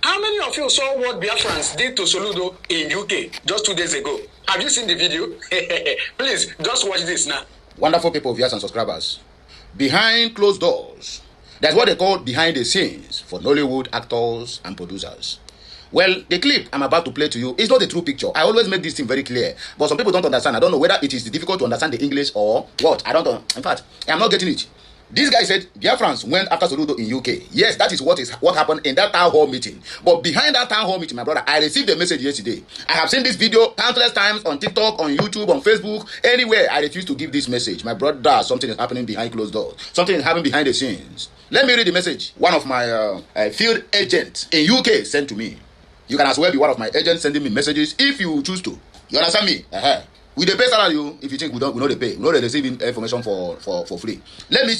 How many of you saw what Biafrans did to Soludo in UK just 2 days ago? Have you seen the video? Please, just watch this now. Wonderful people, viewers and subscribers. Behind closed doors, that's what they call behind the scenes for Nollywood actors and producers. Well, the clip I'm about to play to you is not a true picture. I always make this thing very clear. But some people don't understand. I don't know whether it is difficult to understand the English or what. I don't know. In fact, I'm not getting it. This guy said Biafrans went after Soludo in UK. Yes, that is what happened in that town hall meeting. But behind that town hall meeting, my brother, I received a message yesterday. I have seen this video countless times on TikTok, on YouTube, on Facebook, anywhere. I refuse to give this message. My brother, something is happening behind closed doors. Something is happening behind the scenes. Let me read the message. One of my field agents in UK sent to me. You can as well be one of my agents sending me messages if you choose to. You understand me? We dey pay salary if you think we know they pay. We know they receive information for free. Let me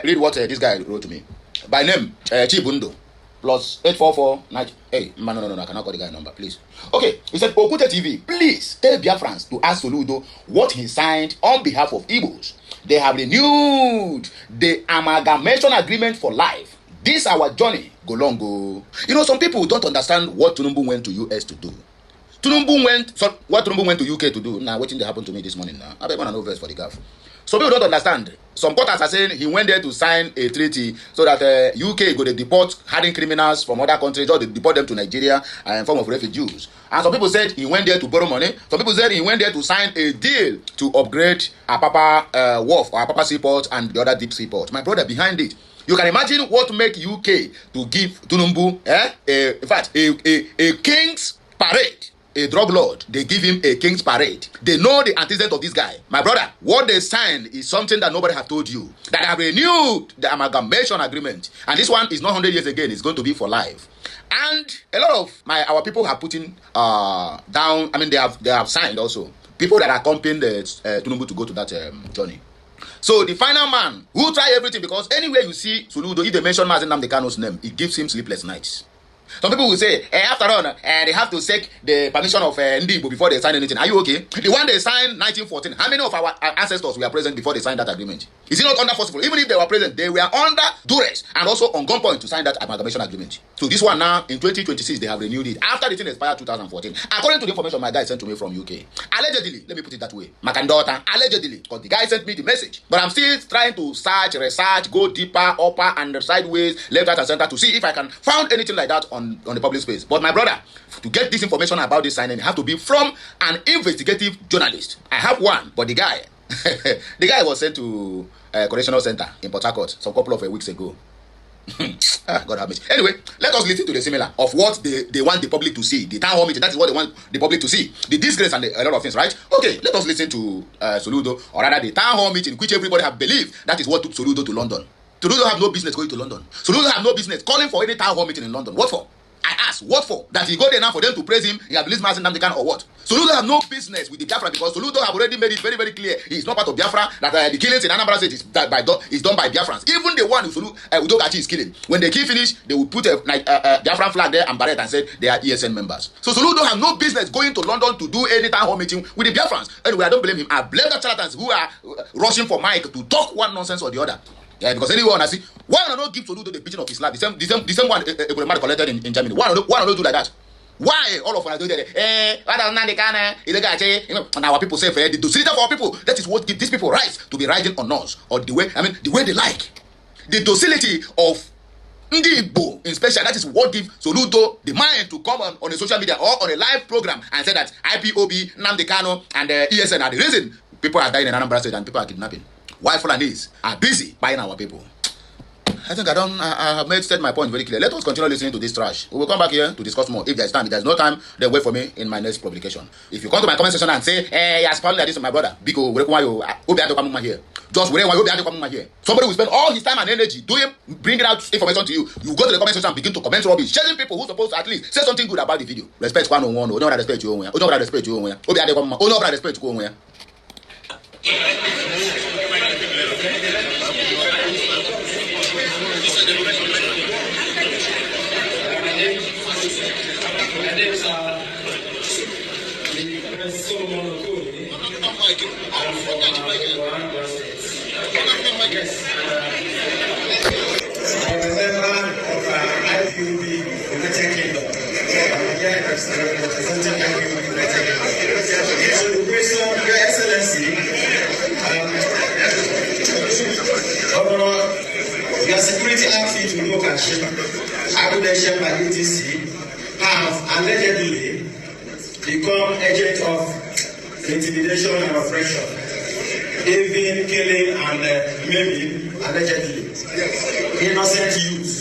read what this guy wrote to me. By name, Chibundo. Plus 844. Hey, man, no, I cannot call the guy number, please. Okay, he said, Okute TV, please tell Biafrans to ask Soludo what he signed on behalf of Igbos. They have renewed the Amalgamation agreement for life. This our journey go long go. You know, some people don't understand what Tinubu went to US to do. What Tinubu went to UK to do. Now, waiting to happen to me this morning now. I bet one know verse for the gaff. Some people don't understand. Some quarters are saying he went there to sign a treaty so that UK go to deport hardened criminals from other countries or they deport them to Nigeria in form of refugees. And some people said he went there to borrow money. Some people said he went there to sign a deal to upgrade Apapa Wharf or Apapa Seaport and the other deep seaport. My brother, behind it, you can imagine what make UK to give Tinubu, in fact, a king's parade. A drug lord, they give him a king's parade. They know the antecedent of this guy. My brother, what they signed is something that nobody have told you. That they have renewed the amalgamation agreement. And this one is not 100 years again. It's going to be for life. And a lot of our people have put in down. I mean, they have signed also. People that are accompanying Tinubu to go to that journey. So the final man who try everything, because anywhere you see Soludo, if they mention Mazen Nnamdi Kanu's name, it gives him sleepless nights. Some people will say, after all, they have to seek the permission of Ndibo before they sign anything. Are you okay? The one they signed 1914, how many of our ancestors were present before they signed that agreement? Is it not under forceful? Even if they were present, they were under duress and also on gunpoint to sign that amalgamation agreement. So this one now, in 2026, they have renewed it after the thing expired 2014. According to the information my guy sent to me from UK. Allegedly, let me put it that way. Makandota, allegedly, because the guy sent me the message. But I'm still trying to search, research, go deeper, upper and sideways, left, right, and center to see if I can find anything like that on the public space. But my brother, to get this information about this signing, you have to be from an investigative journalist. I have one, but the guy was sent to a correctional center in Port Harcourt some couple of weeks ago. God have mercy. Anyway, let us listen to the similar of what they want the public to see. The town hall meeting, that is what they want the public to see. The disgrace and a lot of things, right? Okay, let us listen to Soludo, or rather the town hall meeting, which everybody have believed that is what took Soludo to London. Soludo have no business going to London. Soludo have no business calling for any town hall meeting in London. What for? I ask, what for? That he go there now for them to praise him, he have released Mazen Nnamdi Kanu or what? Soludo have no business with the Biafra because Soludo have already made it very, very clear he is not part of Biafra, that the killings in Anambra State is done by Biafrans. Even the one who Udokachi is killing, when they kill finish, they will put a Biafran flag there and barret and say they are ESN members. So Soludo have no business going to London to do any town hall meeting with the Biafrans. Anyway, I don't blame him. I blame the charlatans who are rushing for Mike to talk one nonsense or the other. Yeah, because anyone I see, why not give Soludo the beating of his life? The same one Ebremad collected in Germany. Why not do like that? Why all of us do that? And our people say the docility for our people. That is what gives these people rights to be riding on us, or the way they like. The docility of Ndibo in special, that is what gives Soludo the mind to come on a social media or on a live program and say that IPOB, Nnamdi Kanu, and ESN are the reason people are dying in Anambra State and people are kidnapping. While Fulanis are busy buying our people. I think I have said my point very clear. Let us continue listening to this trash. We will come back here to discuss more. If there's time, if there's no time, then wait for me in my next publication. If you come to my comment section and say, hey, you're spouting like this to my brother, because here. Just here. Somebody will spend all his time and energy bringing out information to you. You go to the comment section and begin to comment rubbish, chasing people who supposed to at least say something good about the video. Respect one on one. Don't respect you. Don't respect you. Don't respect you. I'm a member of IPOB United United Kingdom. Your Excellency, your security outfit will look at Amalgamation by UTC have allegedly become agent of intimidation and oppression, even killing and maiming, allegedly, innocent youth.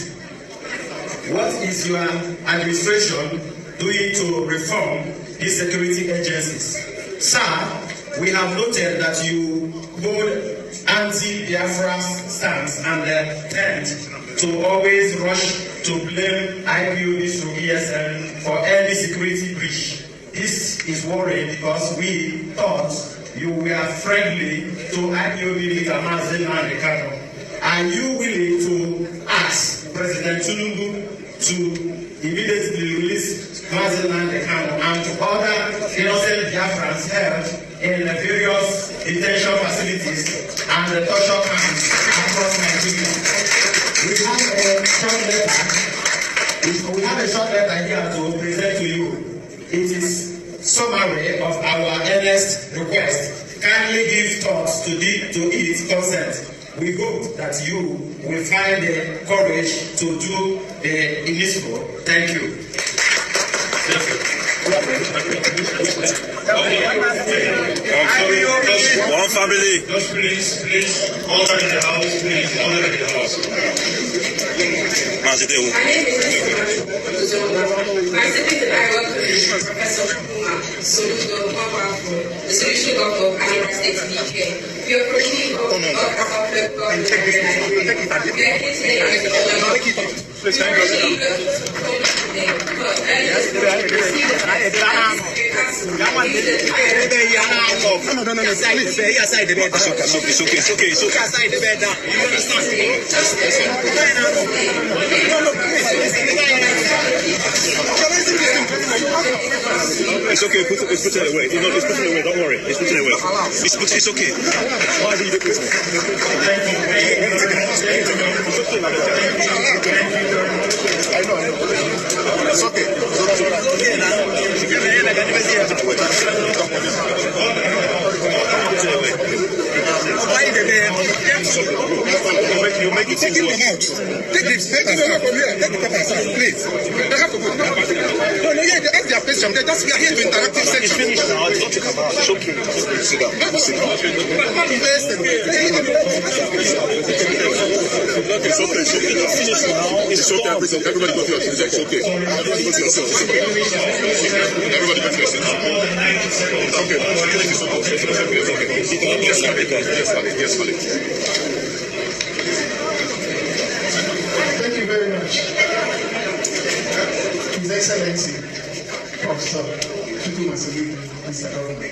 What is your administration doing to reform these security agencies? Sir, we have noted that you hold anti-Biafra stance and tend to always rush to blame IPOBs through ESN for any security breach. This is worrying because we thought you were friendly to IPOB leader Mazen Nandekano. Are you willing to ask President Soludo to immediately release Mazen Nandekano and to other innocent Biafrans held in the various detention facilities and the torture camps across Nigeria? We have a short letter here to present to you. It is summary of our earnest request. Kindly give thought to its consent. We hope that you will find the courage to do the initial. Thank you. One family. Just please, order in the house, please, order in the house. My name is my secretary, I work with Professor Soludo, the solution of Anambra State BK. We are proceeding of we are here It's okay, put it away. No, it's put it away, don't worry. It's put it away. It's okay. Why do you do this? I know. It's okay. You make it Take him out. Take the paper from here. Take the paper aside, please. They have to go. No, yeah, they ask their question. We are here to interactive section. It's finished now. It's not to come out. It's okay. Sit down. It's okay. It's finished now. It's okay. Everybody go to your seat. It's okay. Everybody go to your seat. Everybody go to your seat. It's okay. Yes, Khalid. Yes, Khalid. Thank you very much. His Excellency, Professor Chukwuma Seweigbo, Mr. Governor.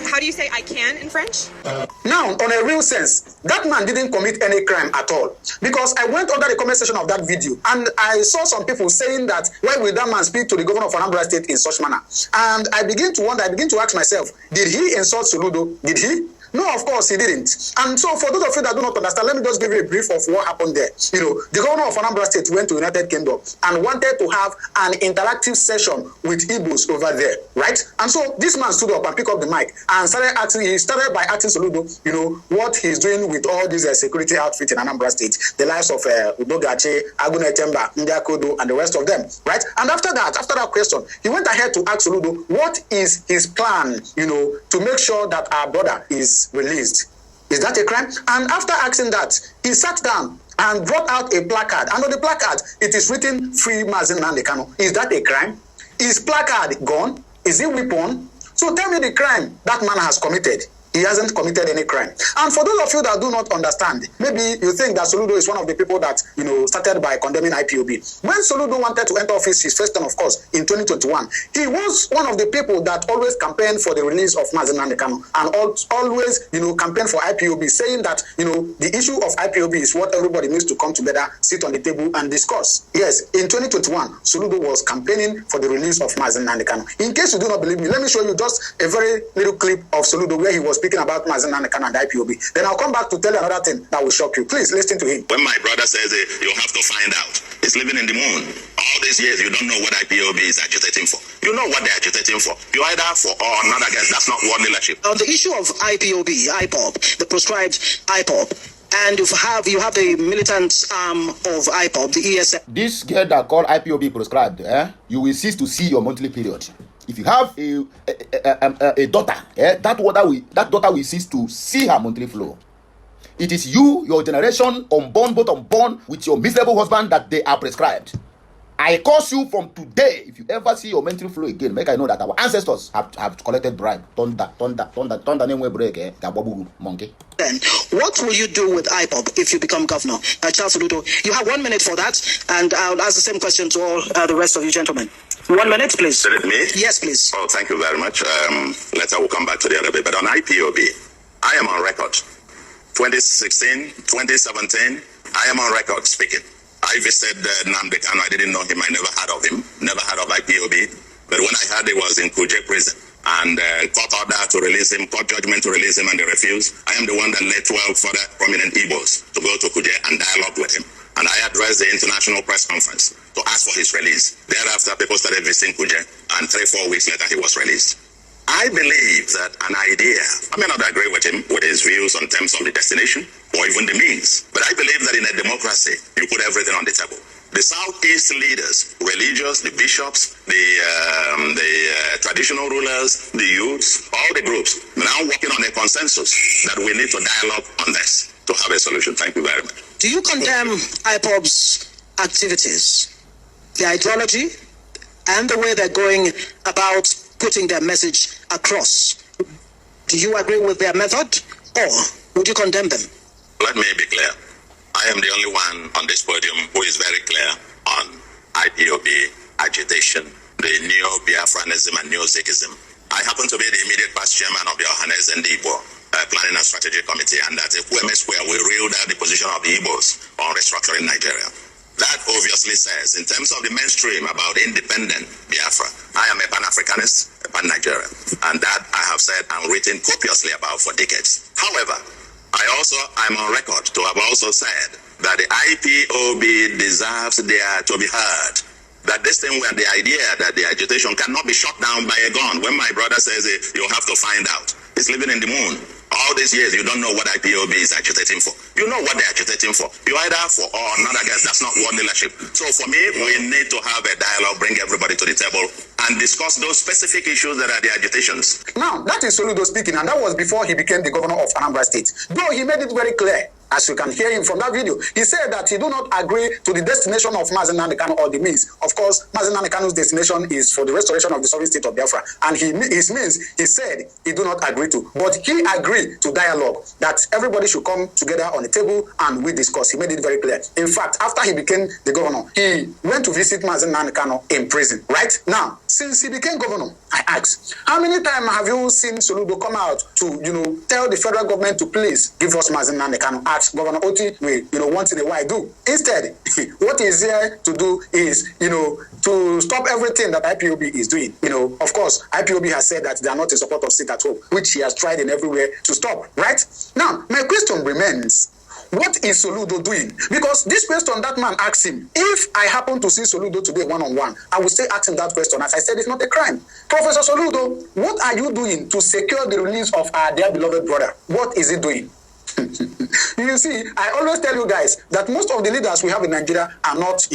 How do you say I can in French? Now, on a real sense, that man didn't commit any crime at all. Because I went under the comment section of that video and I saw some people saying that, why will that man speak to the governor of Anambra State in such manner? And I begin to wonder, I begin to ask myself, did he insult Soludo? Did he? No, of course he didn't. And so for those of you that do not understand, let me just give you a brief of what happened there. You know, the governor of Anambra State went to United Kingdom and wanted to have an interactive session with Igbos over there, right? And so this man stood up and picked up the mic and started by asking Soludo, you know, what he's doing with all these security outfits in Anambra State, the lives of Udogache, Agune Temba, Ndiakodo, and the rest of them, right? And after that question, he went ahead to ask Soludo, what is his plan, you know, to make sure that our brother is released? Is that a crime? And after asking that, he sat down and brought out a placard. And on the placard, it is written, "Free Mazen Nandekano." Is that a crime? Is placard gone? Is it weapon? So tell me the crime that man has committed. He hasn't committed any crime. And for those of you that do not understand, maybe you think that Soludo is one of the people that, you know, started by condemning IPOB. When Soludo wanted to enter office, his first term, of course, in 2021, he was one of the people that always campaigned for the release of Mazen Nandekano and always, you know, campaigned for IPOB, saying that, you know, the issue of IPOB is what everybody needs to come together, sit on the table and discuss. Yes, in 2021, Soludo was campaigning for the release of Mazen Nandekano. In case you do not believe me, let me show you just a very little clip of Soludo where he was speaking about Mazen Kanu and IPOB. Then I'll come back to tell you another thing that will shock you. Please listen to him. When my brother says you have to find out, he's living in the moon. All these years, you don't know what IPOB is agitating for. You know what they're agitating for. You're either for or not against. That's not world leadership. On the issue of IPOB, IPOB, the proscribed IPOB, and you have the militant arm of IPOB, the ESM. This girl that called IPOB proscribed, you will cease to see your monthly period. If you have a daughter, that daughter will cease to see her monthly flow. It is you, your generation, both unborn, with your miserable husband that they are prescribed. I curse you from today. If you ever see your monthly flow again, make I know that our ancestors have collected bribe. Thunder name we break, monkey. Then, what will you do with IPOB if you become governor? Charles Soludo, you have 1 minute for that, and I'll ask the same question to all the rest of you gentlemen. 1 minute, please. Is it me? Yes, please. Oh, thank you very much. Later we'll come back to the other bit. But on IPOB, I am on record. 2016, 2017, I am on record speaking. I visited Nnamdi Kanu. I didn't know him. I never heard of him. Never heard of IPOB. But when I heard he was in Kuje prison and court order to release him, court judgment to release him, and they refused, I am the one that led 12 further prominent Igbos to go to Kuje and dialogue with him. And I addressed the international press conference to ask for his release. Thereafter, people started visiting Kuje, and 3-4 weeks later, he was released. I believe that an idea, I may not agree with him, with his views on terms of the destination or even the means, but I believe that in a democracy, you put everything on the table. The Southeast leaders, religious, the bishops, the traditional rulers, the youths, all the groups, now working on a consensus that we need to dialogue on this to have a solution. Thank you very much. Do you condemn IPOB's activities, the ideology, and the way they're going about putting their message across? Do you agree with their method, or would you condemn them? Let me be clear. I am the only one on this podium who is very clear on IPOB agitation, the neo-Biafranism and neo-Sikhism. I happen to be the immediate past chairman of the Ohanes and Igbo Planning and Strategy Committee, and at QMS where we reeled out the position of the Igbos on restructuring Nigeria. That obviously says, in terms of the mainstream about independent Biafra, I am a Pan-Africanist, a Pan-Nigerian, and that I have said and written copiously about for decades. However, I'm on record to have also said that the IPOB deserves to be heard. That this thing where the idea that the agitation cannot be shut down by a gun. When my brother says you have to find out, he's living in the moon. All these years, you don't know what IPOB is agitating for. You know what they're agitating for. You're either for or not against. That's not world leadership. So for me, we need to have a dialogue, bring everybody to the table, and discuss those specific issues that are the agitations. Now, that is Soludo speaking, and that was before he became the governor of Anambra State. Though he made it very clear, as you can hear him from that video, he said that he do not agree to the destination of Mazen Kanu or the means. Of course, Mazen Kanu's destination is for the restoration of the sovereign state of Biafra, and his means, he said he do not agree to. But he agreed to dialogue, that everybody should come together on the table and we discuss. He made it very clear. In fact, after he became the governor, he went to visit Mazen Kanu in prison. Right now, since he became governor, I ask, how many times have you seen Soludo come out to, tell the federal government to please give us Mazen Kanu? As Governor Oti will, once in a while do. Instead, what he's here to do is, to stop everything that IPOB is doing. Of course, IPOB has said that they are not in support of sit at home, which he has tried in everywhere to stop, right? Now, my question remains, what is Soludo doing? Because this question that man asked him, if I happen to see Soludo today one-on-one, I will still ask him that question. As I said, it's not a crime. Professor Soludo, what are you doing to secure the release of our dear beloved brother? What is he doing? You see, I always tell you guys that most of the leaders we have in Nigeria are not,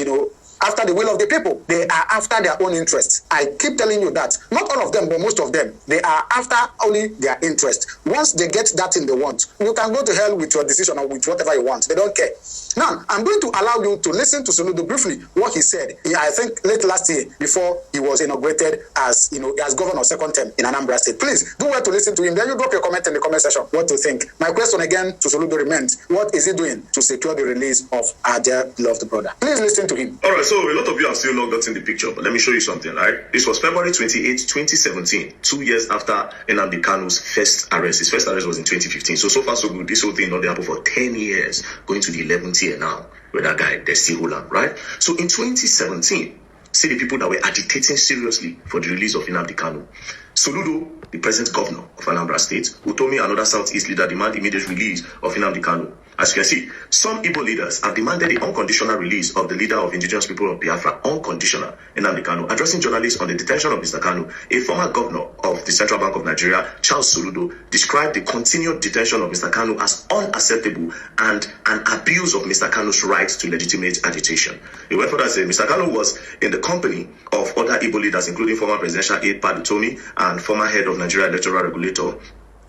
after the will of the people. They are after their own interests. I keep telling you that. Not all of them, but most of them. They are after only their interest. Once they get that thing they want, you can go to hell with your decision or with whatever you want. They don't care. Now, I'm going to allow you to listen to Soludo briefly, what he said. I think late last year, before he was inaugurated as, as governor second term in Anambra State. Please, do well to listen to him. Then you drop your comment in the comment section, what you think. My question again to Soludo remains, what is he doing to secure the release of our dear beloved brother? Please listen to him. All right, so a lot of you are still logged out in the picture, but let me show you something, right? This was February 28, 2017, 2 years after Nnamdi Kanu's first arrest. His first arrest was in 2015. So far, so good. This whole thing not happened for 10 years, going to the 11th year now, with that guy, they still hold on, right? So in 2017, see the people that were agitating seriously for the release of Nnamdi Kanu. Soludo, the present governor of Anambra State, Utomi, another Southeast leader, demand immediate release of Nnamdi Kanu. As you can see, some Igbo leaders have demanded the unconditional release of the leader of indigenous people of Biafra, unconditional, Nnamdi Kanu. Addressing journalists on the detention of Mr. Kanu, a former governor of the Central Bank of Nigeria, Charles Soludo, described the continued detention of Mr. Kanu as unacceptable and an abuse of Mr. Kanu's right to legitimate agitation. He went further to say Mr. Kanu was in the company of other Igbo leaders, including former presidential aide Pat Utomi and former head of Nigeria Electoral Regulator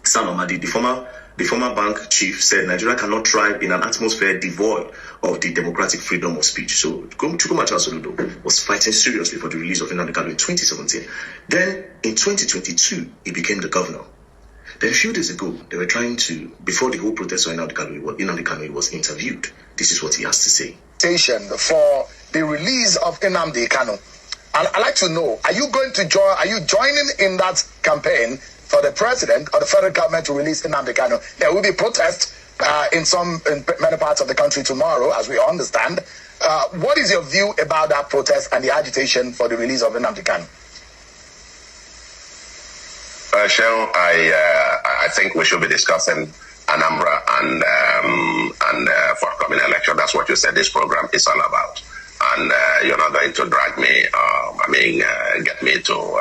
Sam Amadi. The former bank chief said Nigeria cannot thrive in an atmosphere devoid of the democratic freedom of speech. So Chukwuma Charles Soludo was fighting seriously for the release of Nnamdi Kanu in 2017. Then in 2022, he became the governor. Then a few days ago, they were trying to, before the whole protest on Nnamdi Kanu was interviewed. This is what he has to say. For the release of Nnamdi Kanu. And I'd like to know, are you joining in that campaign for the president or the federal government to release Nnamdi Kanu? There will be protests in many parts of the country tomorrow, as we understand. What is your view about that protest and the agitation for the release of Nnamdi Kanu? Shell, I think we should be discussing Anambra and forthcoming election. That's what you said this program is all about. And you're not going to drag me, get me to,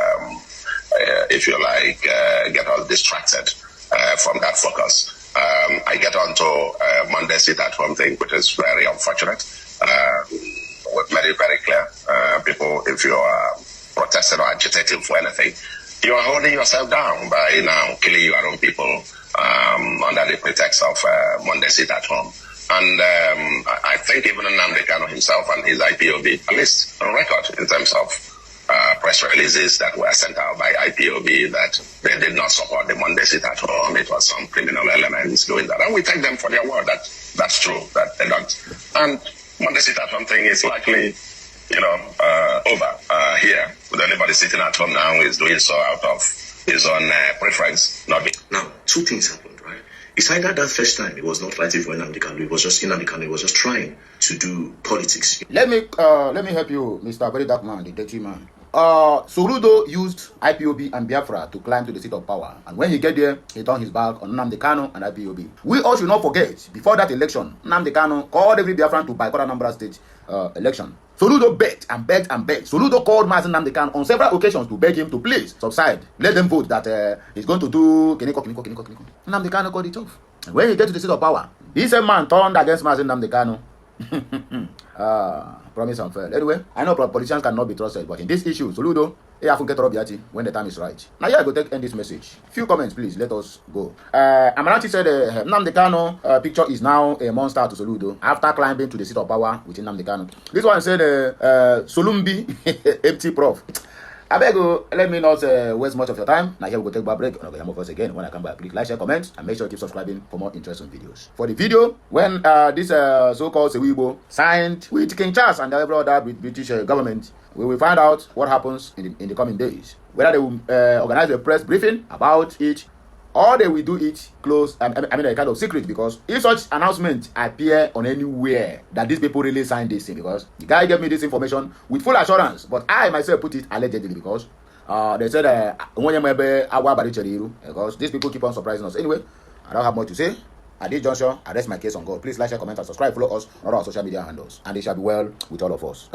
if you like, get all distracted from that focus. I get on to Monday sit-at-home thing, which is very unfortunate. We've made it very clear. People, if you are protesting or agitating for anything, you are holding yourself down by now killing your own people under the pretext of Monday sit-at-home. And I think even Nnamdi Kanu himself and his IPOB, at least on record in terms of press releases that were sent out by IPOB, that they did not support the Monday sit-at-home. It was some criminal elements doing that. And we take them for their word that that's true, that they don't. And Monday sit-at-home thing is likely, over here. With anybody sitting at home now is doing so out of his own preference. Now, two things happened, right? It's either that first time he was not fighting for Nnamdi Kanu, he was just trying to do politics. Let me help you, Mr. Very Dark Man, the dirty man. Soludo used IPOB and Biafra to climb to the seat of power, and when he get there, he turned his back on Nnamdi Kanu and IPOB. We all should not forget, before that election, Nnamdi Kanu called every Biafran to boycott Anambra State election. Soludo begged and begged and begged. Soludo called Mazi Nnamdi Kanu on several occasions to beg him to please subside. Let them vote that he's going to do Kiniko. Nnamdi Kanu called it off. And when he get to the seat of power, he said man turned against Mazi Nnamdi Kanu. Promise unfair. Anyway, I know politicians cannot be trusted, but in this issue, Soludo, when the time is right. Now here I go take end this message. Few comments, please. Let us go. Amaranti said Nnamdi Kanu picture is now a monster to Soludo after climbing to the seat of power with Nnamdi Kanu. This one said Solumbi empty prof. I beg you, let me not waste much of your time. Now here we go take a break. I'm going to us again. When I come back, click like, share, comment, and make sure you keep subscribing for more interesting videos. For the video, when this so-called Seweigbo signed with King Charles and every other British government, we will find out what happens in the coming days. Whether they will organize a press briefing about it, or they will do it close, a kind of secret, because if such announcement appear on anywhere that these people really signed this thing, because the guy gave me this information with full assurance, but I myself put it allegedly, because they said because these people keep on surprising us. Anyway, I don't have much to say. At this juncture, I rest my case on God. Please like, share, comment, and subscribe. Follow us on all our social media handles, and it shall be well with all of us.